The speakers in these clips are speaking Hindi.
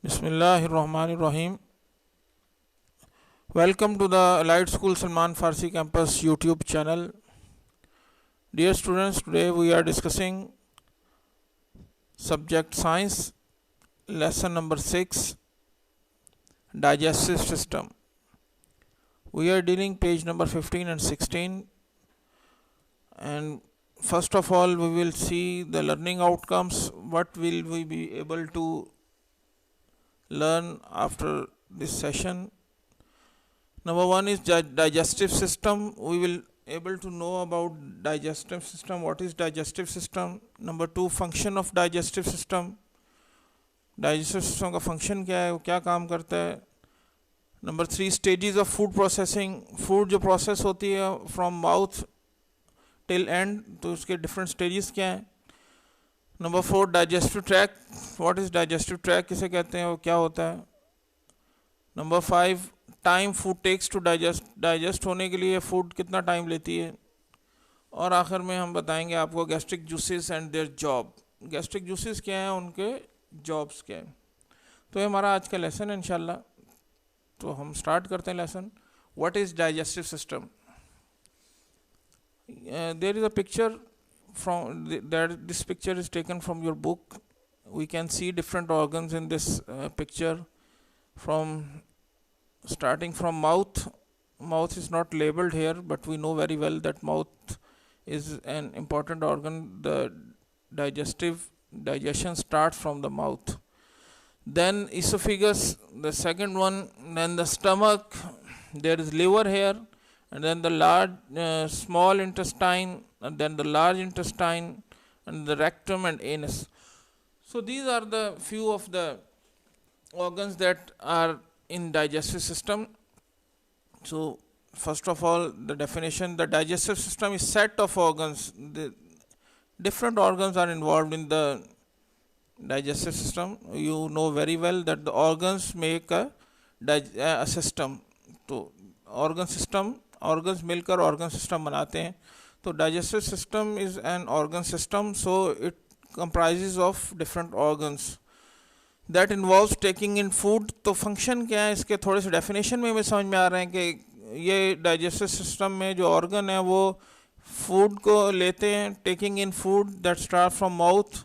Bismillahirrahmanirrahim. Welcome to the Allied School Salman Farsi Campus YouTube channel. Dear students, today we are discussing subject science, lesson number 6, digestive system. We are dealing page number 15 and 16, and first of all we will see the learning outcomes. What will we be able to learn after this session? Number one is digestive system. We will able to know about digestive system. What is digestive system? Number two, function of digestive system. Digestive system का function क्या है, वो क्या काम करता है. Number three, stages of food processing. Food जो process होती है from mouth till end, तो उसके different stages क्या हैं. Number four, digestive tract. What is digestive tract, किसे कहते हैं, वो क्या होता है. Number five, time food takes to digest होने के लिए फूड कितना टाइम लेती है. और आखिर में हम बताएंगे आपको gastric juices and their job. Gastric juices क्या हैं, उनके जॉब्स क्या हैं. तो ये हमारा आज का लेसन है इंशाल्लाह. तो हम स्टार्ट करते हैं lesson. What is digestive system. There is a picture from this picture is taken from your book. We can see different organs in this picture, from starting from mouth. Mouth is not labeled here, but we know very well that mouth is an important organ. The digestion starts from the mouth. Then esophagus, the second one. Then the stomach, there is liver here, and then the large small intestine, and then the large intestine, and the rectum and anus. So these are the few of the organs that are in digestive system. So first of all, the definition: the digestive system is set of organs. The different organs are involved in the digestive system. You know very well that the organs make a system. तो organs मिलकर organ system बनाते हैं. तो digestive system is an organ system, so it comprises of different organs that involves taking in food. तो function क्या है, इसके थोड़े से definition में समझ में आ रहे हैं कि ये digestive system में जो organ है वो food को लेते हैं, taking in food that start from mouth,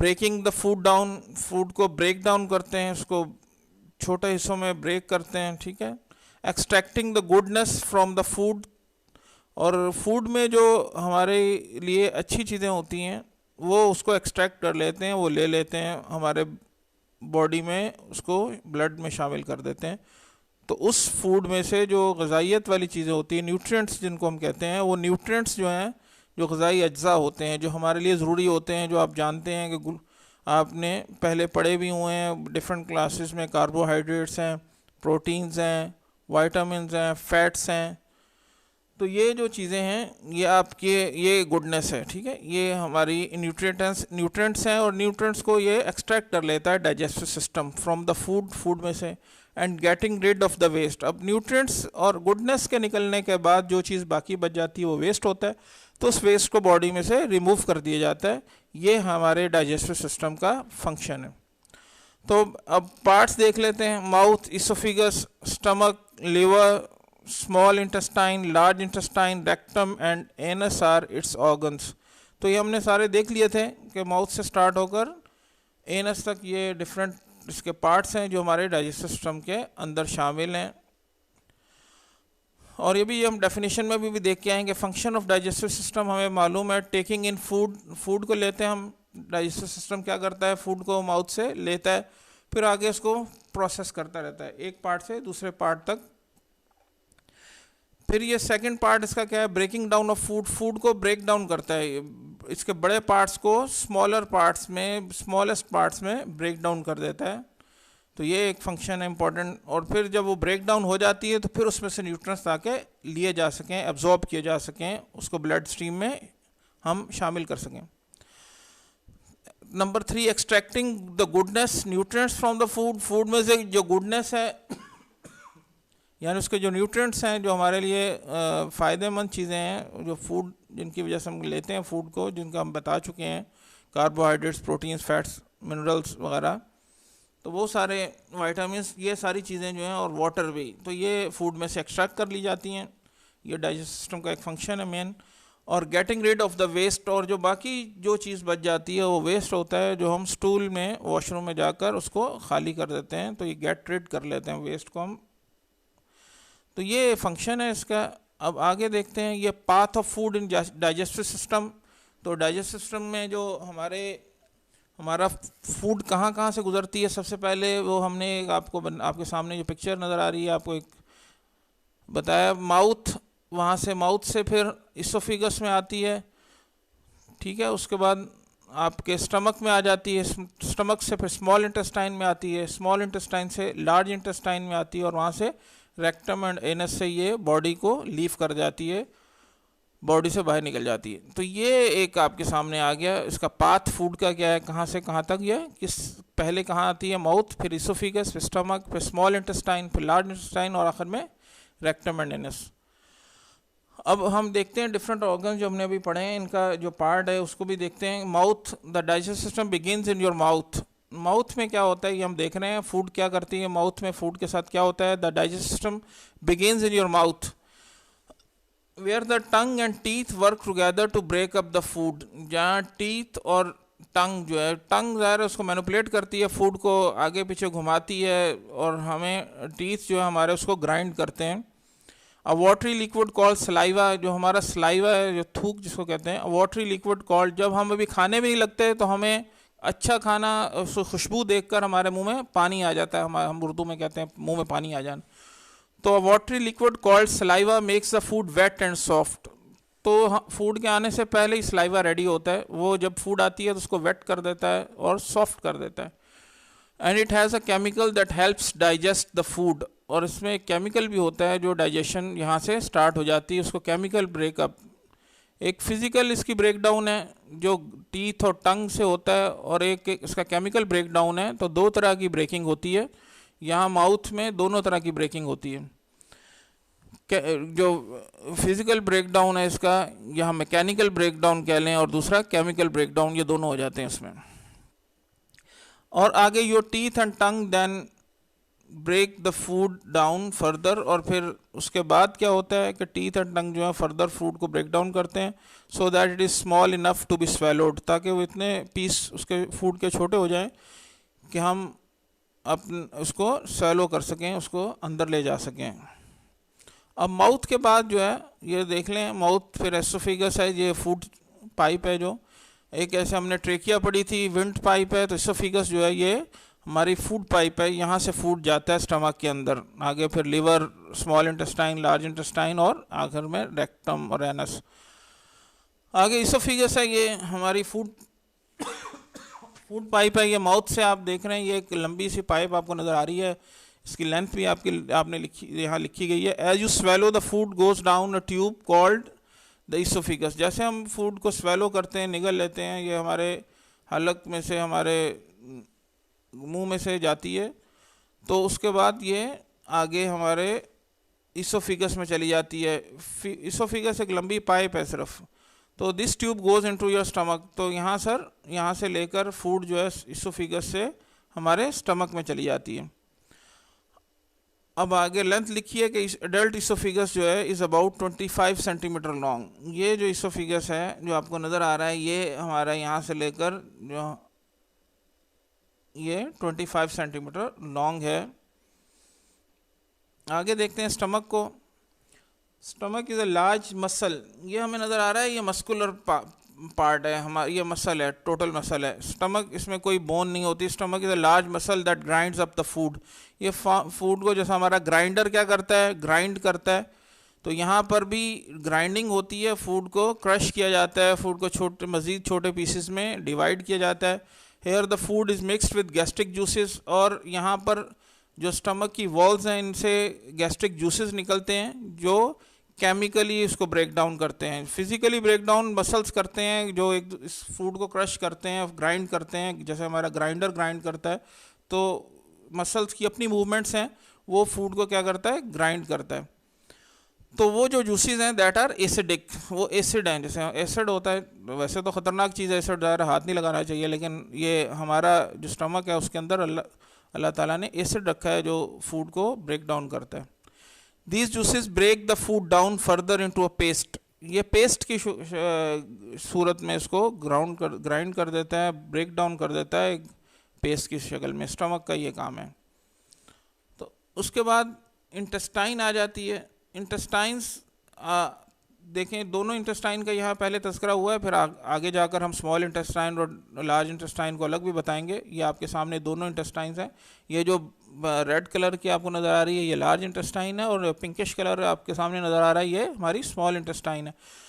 breaking the food down, food को break down करते हैं, उसको छोटे हिस्सों में break करते हैं, ठीक है. Extracting the goodness from the food, और फूड में जो हमारे लिए अच्छी चीज़ें होती हैं वो उसको एक्सट्रैक्ट कर लेते हैं, वो ले लेते हैं हमारे बॉडी में, उसको ब्लड में शामिल कर देते हैं. तो उस फूड में से जो ग़िज़ाइयत वाली चीज़ें होती हैं, न्यूट्रिएंट्स जिनको हम कहते हैं, वो न्यूट्रिएंट्स जो हैं, जो ग़िज़ाई अज्जा होते हैं, जो हमारे लिए ज़रूरी होते हैं, जो आप जानते हैं कि आपने पहले पढ़े भी हुए हैं डिफरेंट क्लासेस में. कार्बोहाइड्रेट्स हैं, प्रोटीन्स हैं, वाइटामिन हैं, फैट्स हैं. तो ये जो चीज़ें हैं ये आपके ये गुडनेस है, ठीक है. ये हमारी न्यूट्रिएंट्स हैं, और न्यूट्रिएंट्स को ये एक्सट्रैक्ट कर लेता है digestive system from the food में से, and getting rid of the waste. अब न्यूट्रिएंट्स और गुडनेस के निकलने के बाद जो चीज़ बाकी बच जाती है वो वेस्ट होता है. तो उस वेस्ट को बॉडी में से रिमूव कर दिया जाता है. ये हमारे डाइजेस्टिव सिस्टम का फंक्शन है. तो अब पार्ट्स देख लेते हैं. Mouth, oesophagus, stomach, liver, small intestine, large intestine, rectum and anus are its organs. तो ये हमने सारे देख लिए थे कि माउथ से स्टार्ट होकर एनस तक ये डिफरेंट इसके पार्ट्स हैं जो हमारे डाइजेस्टिव सिस्टम के अंदर शामिल हैं. और ये भी हम डेफिनेशन में भी देख के आएंगे. फंक्शन ऑफ डाइजेस्टिव सिस्टम हमें मालूम है. टेकिंग इन फूड को लेते हैं हम. डाइजेस्टिव सिस्टम क्या करता है, फूड को माउथ से लेता है, फिर आगे उसको प्रोसेस करता रहता है एक पार्ट से दूसरे पार्ट तक. फिर ये सेकंड पार्ट इसका क्या है, ब्रेकिंग डाउन ऑफ फूड को ब्रेक डाउन करता है. इसके बड़े पार्ट्स को स्मॉलेस्ट पार्ट्स में ब्रेक डाउन कर देता है. तो ये एक फंक्शन है इंपॉर्टेंट. और फिर जब वो ब्रेक डाउन हो जाती है तो फिर उसमें से न्यूट्रिएंट्स ताकि लिए जा सकें, एब्जॉर्ब किए जा सकें, उसको ब्लड स्ट्रीम में हम शामिल कर सकें. Number three, extracting the goodness nutrients from the food में से जो गुडनेस है यानी उसके जो न्यूट्रिएंट्स हैं, जो हमारे लिए फ़ायदेमंद चीज़ें हैं, जो फूड जिनकी वजह से हम लेते हैं फूड को, जिनका हम बता चुके हैं, कार्बोहाइड्रेट्स, प्रोटीन्स, फैट्स, मिनरल्स वगैरह. तो वो सारे वाइटामिन, ये सारी चीज़ें जो हैं, और वाटर भी, तो ये फूड में से एक्सट्रैक्ट कर ली जाती हैं। ये डाइजेस्ट सिस्टम का एक फंक्शन है मेन। और getting rid of the waste, और जो बाकी जो चीज़ बच जाती है वो वेस्ट होता है, जो हम स्टूल में वॉशरूम में जाकर उसको खाली कर देते हैं, तो ये गेट रिड कर लेते हैं वेस्ट को हम। तो ये फंक्शन है इसका। अब आगे देखते हैं ये path of food in digestive system. तो डाइजेस्टिव सिस्टम में जो हमारा फूड कहाँ कहाँ से गुजरती है, सबसे पहले वो हमने आपके सामने जो पिक्चर नज़र आ रही है आपको एक बताया, माउथ, वहाँ से माउथ से फिर इसोफिगस में आती है, ठीक है। उसके बाद आपके स्टमक में आ जाती है, स्टमक से फिर स्मॉल इंटेस्टाइन में आती है, स्मॉल इंटेस्टाइन से लार्ज इंटेस्टाइन में आती है, और वहाँ से रेक्टम एंड एनस से ये बॉडी को लीव कर जाती है, बॉडी से बाहर निकल जाती है। तो ये एक आपके सामने आ गया, इसका पाथ फूड का क्या है, कहाँ से कहाँ तक, ये किस पहले कहाँ आती है, माउथ, फिर इसोफिगस, फिर स्टमक, फिर स्मॉल इंटेस्टाइन, फिर लार्ज इंटेस्टाइन, और आखिर में रेक्टम एंड एनस। अब हम देखते हैं डिफरेंट ऑर्गन जो हमने अभी पढ़े हैं, इनका जो पार्ट है उसको भी देखते हैं। Mouth, the digest system begins in your mouth. Mouth में क्या होता है ये हम देख रहे हैं, फूड क्या करती है माउथ में, फूड के साथ क्या होता है। The digest system begins in your mouth where the tongue and teeth work together to break up the food. जहाँ टीथ और टंग जो है, टंग ज़ाहिर है उसको मैनिपुलेट करती है, फूड को आगे पीछे घुमाती है, और हमें टीथ जो है हमारे उसको ग्राइंड करते हैं। अ वाटरी लिक्विड कॉल्ड सलाइवा, जो हमारा सलाइवा है, जो थूक जिसको कहते हैं, वाटरी लिक्विड कॉल्ड, जब हम अभी खाने भी नहीं लगते तो हमें अच्छा खाना खुशबू देखकर हमारे मुंह में पानी आ जाता है, हम उर्दू में कहते हैं मुंह में पानी आ जाना। तो watery liquid called saliva makes the food wet and soft. तो फूड के आने से पहले ही सलाइवा रेडी होता है, वो जब फूड आती है तो उसको वेट कर देता है और सॉफ्ट कर देता है। And it has a chemical that helps digest the food, और इसमें एक केमिकल भी होता है जो डाइजेशन यहाँ से स्टार्ट हो जाती है, उसको केमिकल ब्रेकअप। एक फिजिकल इसकी ब्रेकडाउन है जो टीथ और टंग से होता है, और एक इसका केमिकल ब्रेकडाउन है। तो दो तरह की ब्रेकिंग होती है यहाँ माउथ में, दोनों तरह की ब्रेकिंग होती है। जो फिजिकल ब्रेकडाउन है इसका, यहाँ मैकेनिकल ब्रेकडाउन कह लें, और दूसरा केमिकल ब्रेकडाउन, ये दोनों हो जाते हैं इसमें। और आगे your teeth and tongue then break the food down further, और फिर उसके बाद क्या होता है कि टीथ एंड टंग जो है फर्दर फूड को ब्रेक डाउन करते हैं, so that it is small enough to be swallowed, ताकि वो इतने पीस उसके फूड के छोटे हो जाएं कि हम उसको स्वेलो कर सकें, उसको अंदर ले जा सकें। अब माउथ के बाद जो है ये देख लें, माउथ फिर एसोफेगस है, ये फूड पाइप है, जो एक ऐसे हमने ट्रेकिया पढ़ी थी, विंड पाइप है, तो एसोफेगस जो है ये हमारी फूड पाइप है, यहाँ से फूड जाता है स्टमक के अंदर, आगे फिर liver, small intestine, large intestine, और आखिर में रेक्टम और एनस। आगे इसोफेगस है, ये हमारी फूड पाइप है, ये माउथ से आप देख रहे हैं, ये एक लंबी सी पाइप आपको नज़र आ रही है, इसकी लेंथ भी आपने यहाँ लिखी गई है। As you swallow the food goes down a tube called the oesophagus. जैसे हम फूड को स्वेलो करते हैं, निगल लेते हैं, ये हमारे हलक में से, हमारे मुंह में से जाती है, तो उसके बाद ये आगे हमारे इसोफिगस में चली जाती है। इसोफिगस एक लंबी पाइप है सिर्फ, तो this tube goes into your stomach. तो यहाँ से लेकर फूड जो है इसोफिगस से हमारे स्टमक में चली जाती है। अब आगे लेंथ लिखी है कि एडल्ट इसोफिगस जो है इज़ अबाउट 25 सेंटीमीटर लॉन्ग। ये जो इसोफिगस है जो आपको नज़र आ रहा है, ये हमारा यहाँ से लेकर जो ये 25 सेंटीमीटर लॉन्ग है। आगे देखते हैं स्टमक को। Stomach is a large muscle, ये हमें नज़र आ रहा है, ये मस्कुलर पार्ट है हमारा, ये मसल है, टोटल मसल है स्टमक, इसमें कोई बोन नहीं होती। Stomach is a large muscle that grinds up the food. ये फूड को जैसा हमारा ग्राइंडर क्या करता है, ग्राइंड करता है, तो यहाँ पर भी ग्राइंडिंग होती है, फूड को क्रश किया जाता है, फूड को मज़ीद छोटे पीसेस में डिवाइड किया जाता है। Here the food is mixed with gastric juices, और यहाँ पर जो स्टमक की वॉल्स हैं इनसे गैस्ट्रिक जूसेस निकलते हैं जो केमिकली इसको ब्रेक डाउन करते हैं। फिजिकली ब्रेक डाउन मसल्स करते हैं जो इस फूड को क्रश करते हैं, ग्राइंड करते हैं, जैसे हमारा ग्राइंडर ग्राइंड करता है, तो मसल्स की अपनी मूवमेंट्स हैं, वो फूड को क्या करता है, ग्राइंड करता है। तो वो जो जूसेस हैं दैट आर एसिडिक, वो एसिड हैं। जैसे एसिड होता है, वैसे तो ख़तरनाक चीज़ है एसिड, ज़्यादा हाथ नहीं लगाना चाहिए, लेकिन ये हमारा जो स्टमक है उसके अंदर अल्लाह ताला ने एसिड रखा है जो फूड को ब्रेक डाउन करता है। These juices break the food down further into a paste, ये पेस्ट की सूरत में इसको ग्राइंड कर देता है, ब्रेक डाउन कर देता है पेस्ट की शक्ल में। स्टमक का ये काम है। तो उसके बाद इंटेस्टाइन आ जाती है। इंटेस्टाइन्स देखें, दोनों इंटेस्टाइन का यहाँ पहले तस्करा हुआ है, फिर आगे जाकर हम स्मॉल इंटेस्टाइन और लार्ज इंटेस्टाइन को अलग भी बताएंगे। ये आपके सामने दोनों इंटेस्टाइन्स हैं। ये जो रेड कलर की आपको नज़र आ रही है ये लार्ज इंटेस्टाइन है, और पिंकिश कलर आपके सामने नज़र आ रहा है ये हमारी स्मॉल इंटेस्टाइन है।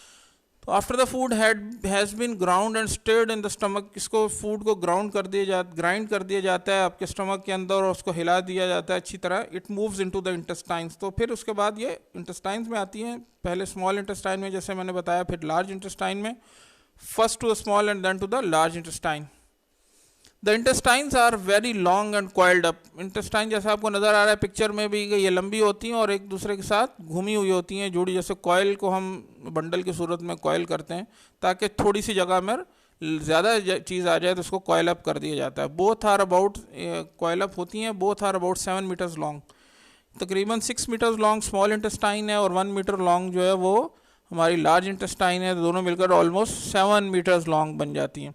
तो after the food has been ground and stirred in the stomach, इसको फूड को ग्राइंड कर दिया जाता है आपके स्टमक के अंदर, और उसको हिला दिया जाता है अच्छी तरह। It moves into the intestines. तो फिर उसके बाद ये इंटेस्टाइन्स में आती हैं, पहले स्मॉल इंटेस्टाइन में जैसे मैंने बताया, फिर लार्ज इंटेस्टाइन में, first to the small and then to the large intestine. The intestines are very long and coiled up. Intestine जैसा आपको नज़र आ रहा है पिक्चर में भी, ये लंबी होती हैं और एक दूसरे के साथ घूमी हुई होती हैं, जुड़ी, जैसे कॉयल को हम बंडल की सूरत में कॉयल करते हैं, ताकि थोड़ी सी जगह में ज़्यादा चीज़ आ जाए तो उसको कॉयल अप कर दिया जाता है। Both are about, coil up होती हैं, both are about 7 metres long. तकरीबन 6 मीटर्स लॉन्ग स्मॉल इंटेस्टाइन है, और 1 मीटर लॉन्ग जो है वो हमारी लार्ज इंटेस्टाइन है। तो दोनों मिलकर ऑलमोस्ट 7 मीटर्स लॉन्ग बन जाती हैं।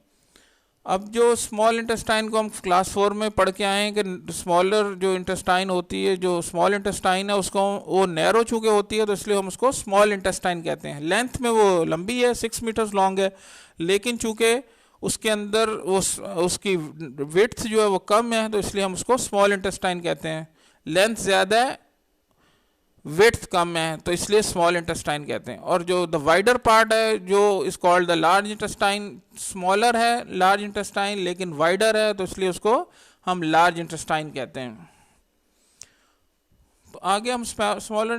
अब जो स्मॉल इंटेस्टाइन को हम क्लास 4 में पढ़ के आए हैं कि स्मॉलर जो इंटेस्टाइन होती है, जो स्मॉल इंटेस्टाइन है उसको वो नैरो चूँकि होती है, तो इसलिए हम उसको स्मॉल इंटेस्टाइन कहते हैं। लेंथ में वो लंबी है, 6 मीटर्स लॉन्ग है, लेकिन चूँकि उसके अंदर उसकी विड्थ जो है वो कम है, तो इसलिए हम उसको स्मॉल इंटेस्टाइन कहते हैं। लेंथ ज़्यादा है, विड्थ कम है, तो इसलिए स्मॉल इंटेस्टाइन कहते हैं। और जो द वाइडर पार्ट है जो is called the large intestine, smaller है लार्ज इंटेस्टाइन लेकिन वाइडर है, तो इसलिए उसको हम लार्ज इंटेस्टाइन कहते हैं। तो आगे हम स्मॉल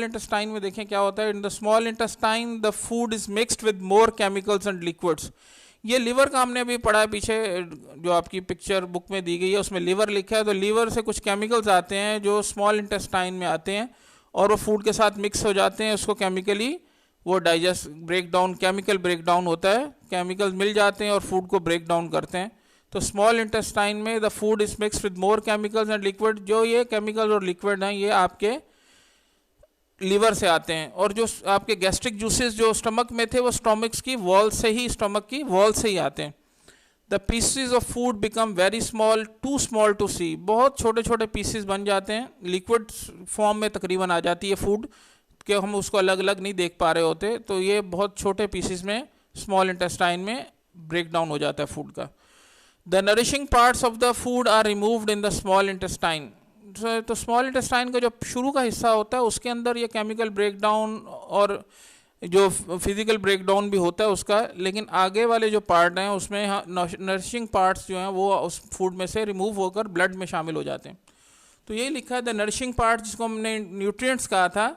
इंटेस्टाइन में देखें क्या होता है। इन the small intestine the food is mixed with more chemicals and liquids. ये लीवर का हमने अभी पढ़ा है पीछे, जो आपकी पिक्चर बुक में दी गई है उसमें लीवर लिखा है। तो लीवर से कुछ केमिकल्स आते हैं जो स्मॉल इंटेस्टाइन में आते हैं, और वो फूड के साथ मिक्स हो जाते हैं, उसको केमिकली वो digest break down, chemical break down होता है, केमिकल्स मिल जाते हैं और फूड को ब्रेक डाउन करते हैं। तो स्मॉल इंटेस्टाइन में the food is mix with more chemicals and liquid. जो ये केमिकल्स और लिक्विड हैं ये आपके लीवर से आते हैं, और जो आपके गैस्ट्रिक जूसेस जो स्टमक में थे वो स्टमक की वॉल से ही आते हैं। The pieces of food become very small, too small to see. बहुत छोटे छोटे पीसेस बन जाते हैं, लिक्विड फॉर्म में तकरीबन आ जाती है फूड, कि हम उसको अलग अलग नहीं देख पा रहे होते। तो ये बहुत छोटे पीसेस में स्मॉल इंटेस्टाइन में ब्रेक डाउन हो जाता है फूड का। The nourishing parts of the food are removed in the small intestine. तो स्मॉल इंटेस्टाइन का जो शुरू का हिस्सा होता है उसके अंदर ये केमिकल ब्रेक डाउन और जो फिजिकल ब्रेक डाउन भी होता है उसका, लेकिन आगे वाले जो पार्ट हैं उसमें नरिशिंग पार्ट्स जो हैं वो उस फूड में से रिमूव होकर ब्लड में शामिल हो जाते हैं। तो यही लिखा है द नरिशिंग पार्ट, जिसको हमने न्यूट्रिएंट्स कहा था,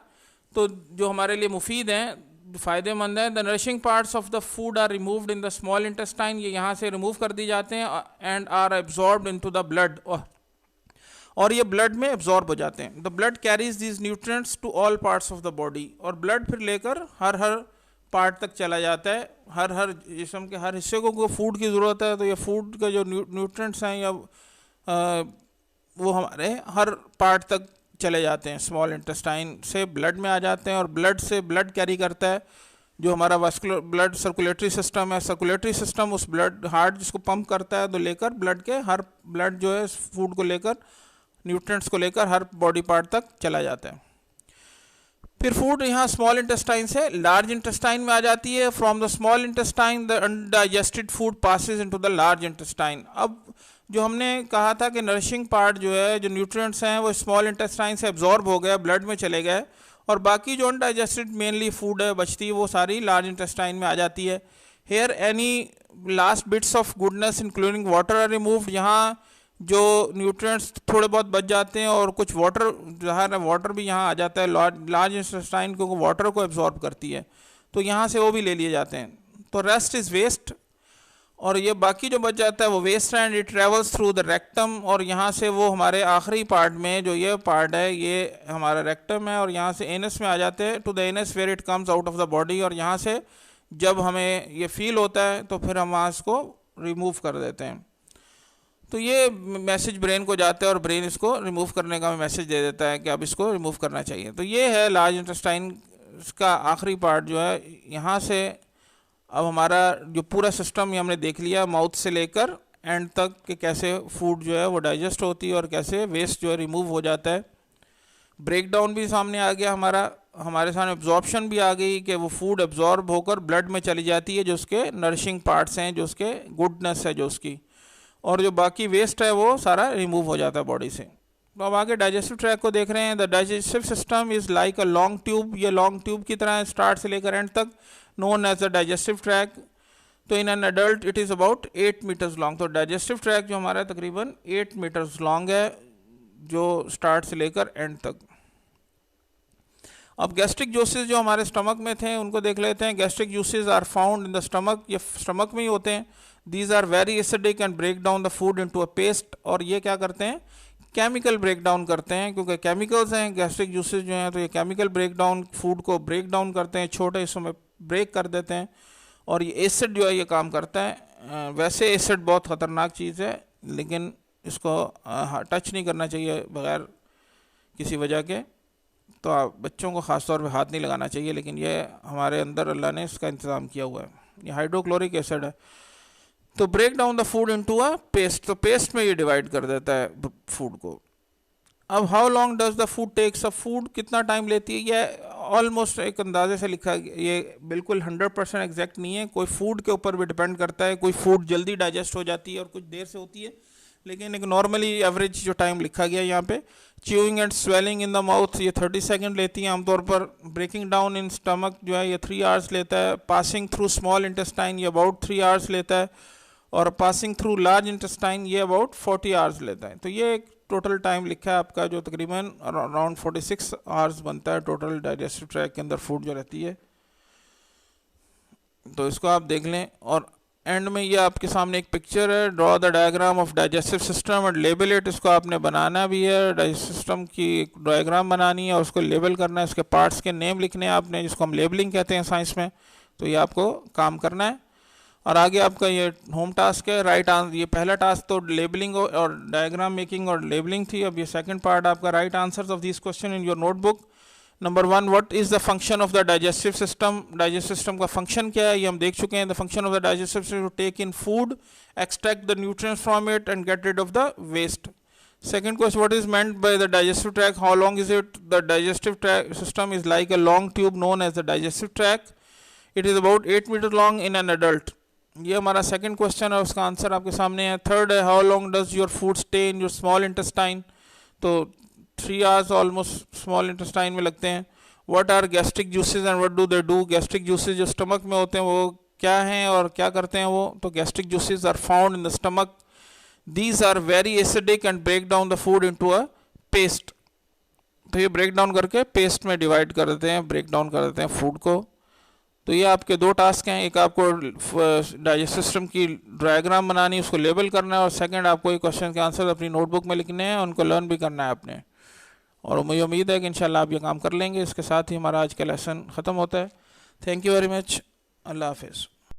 तो जो हमारे लिए मुफीद हैं, फ़ायदेमंद हैं। The nourishing parts of the food are removed in the small intestine, ये यहाँ से रिमूव कर दी जाते हैं, and are absorbed into the blood, और ये ब्लड में एब्जॉर्ब हो जाते हैं। The blood carries these nutrients to all parts of the body, और ब्लड फिर लेकर हर पार्ट तक चला जाता है, हर जिस्म के हर हिस्से को फूड की ज़रूरत है। तो ये फूड का जो न्यूट्रिएंट्स हैं या वो हमारे हर पार्ट तक चले जाते हैं, स्मॉल इंटेस्टाइन से ब्लड में आ जाते हैं, और ब्लड से ब्लड कैरी करता है जो हमारा वास्कुलर ब्लड सर्कुलेटरी सिस्टम है। सर्कुलेटरी सिस्टम उस ब्लड, हार्ट जिसको पंप करता है, तो लेकर ब्लड के हर ब्लड जो है फूड को लेकर, न्यूट्रिएंट्स को लेकर हर बॉडी पार्ट तक चला जाता है। फिर फूड यहाँ स्मॉल इंटेस्टाइन से लार्ज इंटेस्टाइन में आ जाती है। From the small intestine the undigested food passes into the large intestine. अब जो हमने कहा था कि नरिशिंग पार्ट जो है, जो न्यूट्रिएंट्स हैं वो स्मॉल इंटेस्टाइन से एब्जॉर्ब हो गया, ब्लड में चले गए, और बाकी जो अनडाइजेस्टेड मेनली फूड है बचती है वो सारी लार्ज इंटेस्टाइन में आ जाती है। Here any last bits of goodness including water are removed. यहाँ जो न्यूट्रिएंट्स थोड़े बहुत बच जाते हैं, और कुछ वाटर, ज़ाहिर है वाटर भी यहाँ आ जाता है, लार्ज इंटेस्टाइन को वाटर को एब्जॉर्ब करती है, तो यहाँ से वो भी ले लिए जाते हैं। तो रेस्ट इज़ वेस्ट, और ये बाकी जो बच जाता है वो waste and it travels through the rectum, और यहाँ से वो हमारे आखिरी पार्ट में जो ये पार्ट है ये हमारा रेक्टम है, और यहाँ से एनस में आ जाते हैं to the anus where it comes out of the body, और यहाँ से जब हमें ये फील होता है तो फिर हम वहाँ इसको रिमूव कर देते हैं। तो ये मैसेज ब्रेन को जाता है और ब्रेन इसको रिमूव करने का मैसेज दे देता है कि अब इसको रिमूव करना चाहिए। तो ये है लार्ज इंटेस्टाइन का आखिरी पार्ट जो है। यहाँ से अब हमारा जो पूरा सिस्टम ये हमने देख लिया माउथ से लेकर एंड तक कि कैसे फूड जो है वो डाइजेस्ट होती है और कैसे वेस्ट जो है रिमूव हो जाता है। ब्रेक डाउन भी सामने आ गया हमारे सामने एब्जॉर्प्शन भी आ गई कि वो फूड एब्जॉर्ब होकर ब्लड में चली जाती है, जो उसके नरिशिंग पार्ट्स हैं, जो उसके गुडनेस है जो उसकी, और जो बाकी वेस्ट है वो सारा रिमूव हो जाता है बॉडी से। तो अब आगे डाइजेस्टिव ट्रैक को देख रहे हैं। The digestive system is like a long tube, ये लॉन्ग ट्यूब की तरह है स्टार्ट से लेकर एंड तक, known as the digestive tract. तो in an adult it is about 8 metres long. तो डाइजेस्टिव ट्रैक जो हमारा तकरीबन 8 मीटर्स लॉन्ग है, जो स्टार्ट से लेकर एंड तक। अब गैस्ट्रिक जूसेस जो हमारे स्टमक में थे उनको देख लेते हैं। Gastric juices are found in the stomach, ये स्टमक में ही होते हैं। These are very acidic and break down the food into a paste, और ये क्या करते हैं, केमिकल ब्रेक डाउन करते हैं, क्योंकि केमिकल्स हैं गैस्ट्रिक जूसेस जो हैं, तो ये केमिकल ब्रेक डाउन फूड को ब्रेक डाउन करते हैं, छोटे हिस्सों में ब्रेक कर देते हैं, और ये एसिड जो है ये काम करता है। वैसे एसिड बहुत ख़तरनाक चीज़ है, लेकिन इसको टच नहीं करना चाहिए बगैर किसी वजह के। तो आप बच्चों को ख़ास तौर पे हाथ नहीं लगाना चाहिए, लेकिन ये हमारे अंदर अल्लाह ने इसका इंतज़ाम किया हुआ है। ये हाइड्रोक्लोरिक एसिड है। तो break down the food into a paste, तो पेस्ट में ये डिवाइड कर देता है फूड को। अब how long does the food takes, अब फूड कितना टाइम लेती है, ये ऑलमोस्ट एक अंदाजे से लिखा, ये बिल्कुल 100% एग्जैक्ट नहीं है, कोई फूड के ऊपर भी डिपेंड करता है। कोई फूड जल्दी डाइजेस्ट हो जाती है और कुछ देर से होती है, लेकिन एक नॉर्मली एवरेज जो टाइम लिखा गया है यहाँ पे। Chewing and swelling in the mouth ये 30 सेकेंड लेती है आमतौर पर। ब्रेकिंग डाउन इन स्टमक जो है ये 3 आवर्स लेता है। पासिंग थ्रू स्मॉल इंटेस्टाइन ये अबाउट 3 आवर्स लेता है, और पासिंग थ्रू लार्ज इंटेस्टाइन ये अबाउट 40 आवर्स लेता है। तो ये एक टोटल टाइम लिखा है आपका, जो तकरीबन अराउंड 46 आवर्स बनता है टोटल डाइजेस्टिव ट्रैक के अंदर फूड जो रहती है। तो इसको आप देख लें, और एंड में ये आपके सामने एक पिक्चर है, draw the diagram of digestive system and label it. इसको आपने बनाना भी है, डाइजेस्टिव सिस्टम की एक डायग्राम बनानी है और उसको लेबल करना है, उसके पार्ट्स के नेम लिखने हैं आपने, जिसको हम लेबलिंग कहते हैं साइंस में। तो ये आपको काम करना है। और आगे आपका ये होम टास्क है, राइट आंसर। ये पहला टास्क तो लेबलिंग और डायग्राम मेकिंग और लेबलिंग थी। अब ये सेकंड पार्ट आपका, write answers of this question in your notebook. Number 1, what is the function of the digestive system, digestive system का फंक्शन क्या है ये हम देख चुके हैं। The function of the digestive system to take in food, extract the nutrients from it and get rid of the waste. Second question, what is meant by the digestive tract? How long is it? The digestive tract system is like a long tube known as the digestive tract. It is about 8 meter long in an adult. ये हमारा सेकंड क्वेश्चन है, उसका आंसर आपके सामने है। थर्ड है, how long does your food stay in your small intestine? तो 3 आवर्स ऑलमोस्ट स्मॉल इंटेस्टाइन में लगते हैं। What are gastric juices and what do they do? Gastric juices जो स्टमक में होते हैं वो क्या हैं और क्या करते हैं वो? तो gastric juices are found in the stomach. These are very acidic and break down the food into a paste. तो ये ब्रेक डाउन करके पेस्ट में डिवाइड कर देते हैं, ब्रेक डाउन कर देते हैं फूड को। तो ये आपके 2 टास्क हैं, एक आपको डाइजेस्टिव सिस्टम की डायग्राम बनानी, उसको लेबल करना है, और सेकंड आपको ये क्वेश्चन के आंसर अपनी नोटबुक में लिखने हैं, उनको लर्न भी करना है आपने। और मुझे उम्मीद है कि इंशाल्लाह आप ये काम कर लेंगे। इसके साथ ही हमारा आज का लेसन ख़त्म होता है। Thank you very much. अल्लाह हाफिज़।